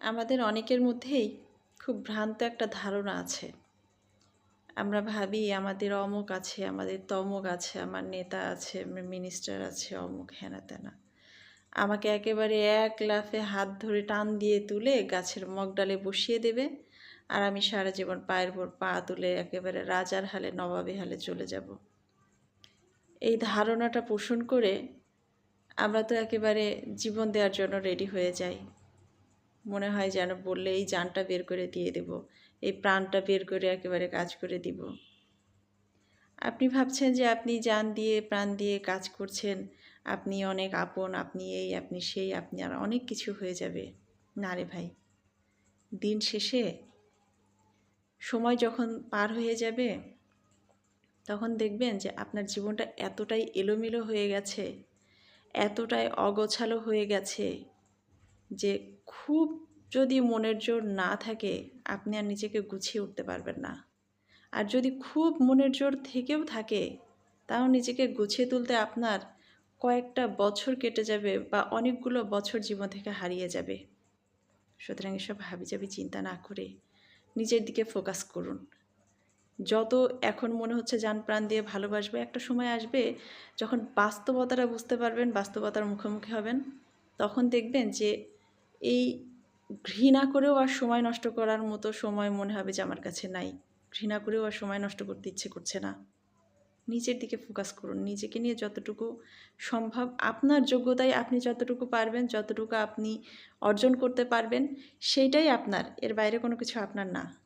আমাদের অনেকের মধ্যেই খুব ভ্রান্ত একটা ধারণা আছে। আমরা ভাবি আমাদের অমুক আছে, আমাদের তমুক আছে, আমার নেতা আছে, আমার মিনিস্টার আছে, অমুক হেনা-তেনা। আমাকে একেবারে এক লাফে হাত ধরে টান দিয়ে তুলে গাছের মগডালে বসিয়ে দেবে, আর আমি সারা জীবন পায়ের উপর পা তুলে একেবারে রাজার হালে নবাবী হালে চলে যাব। এই ধারণাটা পোষণ করে আমরা তো একেবারে জীবন দেওয়ার জন্য রেডি হয়ে যাই। মনে হয় যেন বললে এই জানটা বের করে দিয়ে দেব, এই প্রাণটা বের করে একেবারে কাজ করে দিব। আপনি ভাবছেন যে আপনি জান দিয়ে প্রাণ দিয়ে কাজ করছেন, আপনি অনেক আপন, আপনি এই আপনি সেই, আপনি আর অনেক কিছু হয়ে যাবে। না রে ভাই, দিন শেষে সময় যখন পার হয়ে যাবে তখন দেখবেন যে আপনার জীবনটা এতটাই এলোমেলো হয়ে গেছে, এতটাই অগোছালো হয়ে গেছে যে খুব যদি মনের জোর না থাকে আপনি আর নিজেকে গুছিয়ে উঠতে পারবেন না। আর যদি খুব মনের জোর থেকেও থাকে তাও নিজেকে গুছিয়ে তুলতে আপনার কয়েকটা বছর কেটে যাবে বা অনেকগুলো বছর জীবন থেকে হারিয়ে যাবে। সুতরাং এসব হাবিজাবি চিন্তা না করে নিজের দিকে ফোকাস করুন। যত এখন মনে হচ্ছে জান প্রাণ দিয়ে ভালোবাসবে, একটা সময় আসবে যখন বাস্তবতাটা বুঝতে পারবেন, বাস্তবতার মুখোমুখি হবেন, তখন দেখবেন যে এই ঘৃণা করেও আর সময় নষ্ট করার মতো সময় মনে হবে যে আমার কাছে নাই। ঘৃণা করেও আর সময় নষ্ট করতে ইচ্ছে করছে না। নিজের দিকে ফোকাস করুন। নিজেকে নিয়ে যতটুকু সম্ভব আপনার যোগ্যতায় আপনি যতটুকু পারবেন, যতটুকু আপনি অর্জন করতে পারবেন সেইটাই আপনার। এর বাইরে কোনো কিছু আপনার না।